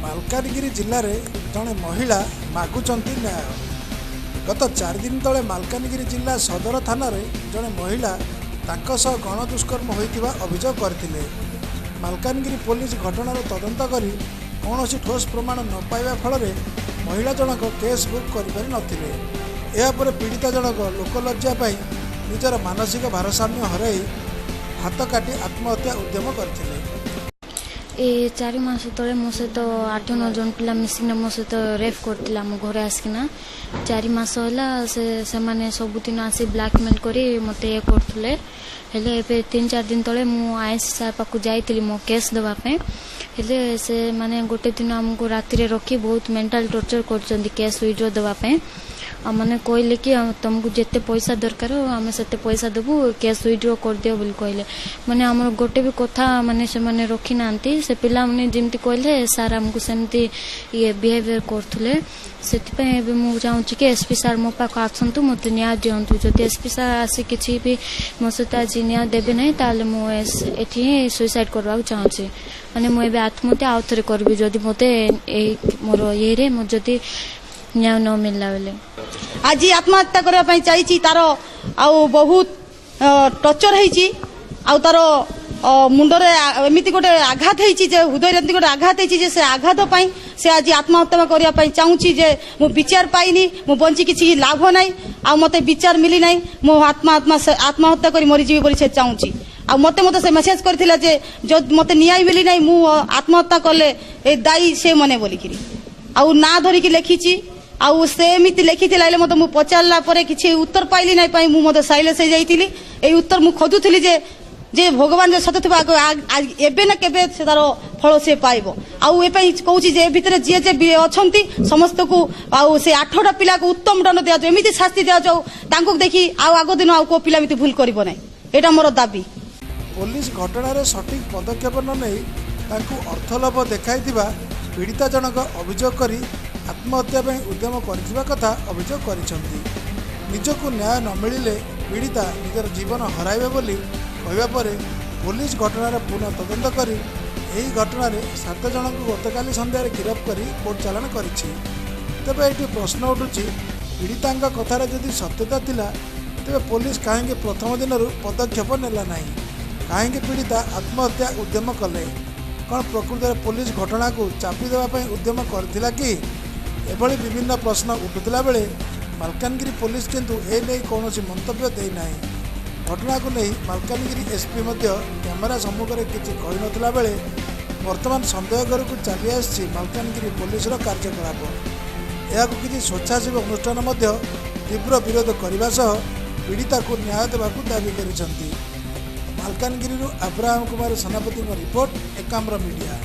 मालकानगिरी जिले में जड़े महिला मागुचंती न्याय। गत 4 दिन तले मालकानगिरी जिला सदर थाना जड़े महिला गणदुष्कर्म होता अभियोग करथिले। मालकानगिरी पुलिस घटनार तदंत करी कौनसी ठोस प्रमाण न पाइबा फल महिला जनक केस बुक करें। यापर पीड़िता जनक लोकलज्जा निजर मानसिक भारसाम्य हर हाथ काटी आत्महत्या उद्यम करथिले। 4 मास तले मो सहित 8-9 जन पिला मिसिक मो सहित रेप करथिला। मो घरे आसकिना 4 मास होला से माने सबुदिन आसी ब्लैकमेल करी मते ये करथुले। हेले एबे 3-4 दिन तले मु आईसी सार पाकु जाइतिली मो केस देबा पे। हेले से माने गोटे दिन हमको राति रे रखी बहुत मेंटल टॉर्चर करचंदी केस विड्रॉ देबा पे। मैंने कहले कि तुमको जिते पैसा दरकार आम से पैसा देबू केस विड्रॉ कर दियो बोली कहले। माने हमर गोटे भी कथा माने से माने रखी नांती से पिला माने जेमती कहले सार हमको सेमती ये बिहेवियर करथुले। सेति एबे मु चाहूँ कि एसपी सार मो पाख आसतु मत न्याय दिंतु। जदि एसपी सार आसी किसी भी मो सहित आज न्याय देवे ना ताले मुझे सुइसाइड करवाक चाहूँगी। माने मुझे आत्महत्या आउ थे करी जदि मत मोर ये जदि न्याय न मिलला बेले आज आत्महत्या करने चाहिए। तार आउ बहुत टर्चर होती तार मुंडरे एमती गोटे आघात होती हृदय एमती गोटे आघात होती से आघात से आज आत्महत्या करने चाहूँगी। मु विचार पाइनी मु बंची किसी लाभ ना आ मत विचार मिली ना मो आत्महत्या कर मरीजी बोली से चाहूँगी। आ मत मत से मेसेज करथिला जे जो मत न्याय मिली ना मु आत्महत्या कले ए दायी से मने बोलिकी आउ ना धरिकी लिखी आउ सेमती लिखी मत मु पचारा किसी उत्तर पाइली ना मुझे साइलेंस हो जाइली। ए उत्तर मु खोजुली जे भगवान जो सत एबे ना केबे से तार फल से पाइब। आउ ए कहूँ जे भितर जी जे अच्छी समस्त को आउ से 8टा पिला को उत्तम दंड दिया जाऊ एमती शास्ति दिया जाऊ तांको देखी आउ आग दिन आउ को पिला भूल करिबो नै। एटा मोर दाबी। पुलिस घटनार सठिक पदक्षेप न नहीं अर्थलाभ देखाइथिबा पीड़िता जनक अभियोग करी आत्महत्या उद्यम करथिबा कथा अभियोग करिसंती। निजको न्याय न मिलिले पीड़िता निजर जीवन हराइबे बोली कहवा पर पुलिस घटनार पुनः तदंत करी एही घटनार 7 जन को गतकाली संध्यार गिरफ्त करी कोर्ट चालाण करिछि। तेबे एटी प्रश्न उठुछि पीड़िता कथार जदि सत्यता थिला तेबे पुलिस काहेकि प्रथम दिन पदक्षेप नेला नाही? काहेकि पीड़िता आत्महत्या उद्यम कले? कौन प्रकृत में पुलिस घटना को चापी देवाई उद्यम करथिला कि? एभली विभिन्न प्रश्न उठुला बेले मालकानगिरी पुलिस किंतु ए नहीं कौनसी मंतव्य दे ना। घटना को नहीं मालकानगिरी एसपी कैमेरा सम्मुख में किसी कही नथिला बेले वर्तमान संदेह घर को चली आसी मालकानगिरी पुलिस कार्यकलाप। यह किसी स्वेच्छासेवी अनुष्ठान तीव्र विरोध करने सह पीड़िता को न्याय देवाक दाबी कर। मालकानगिरी अब्राहम कुमार सेनापति रिपोर्ट एकाम्र मीडिया।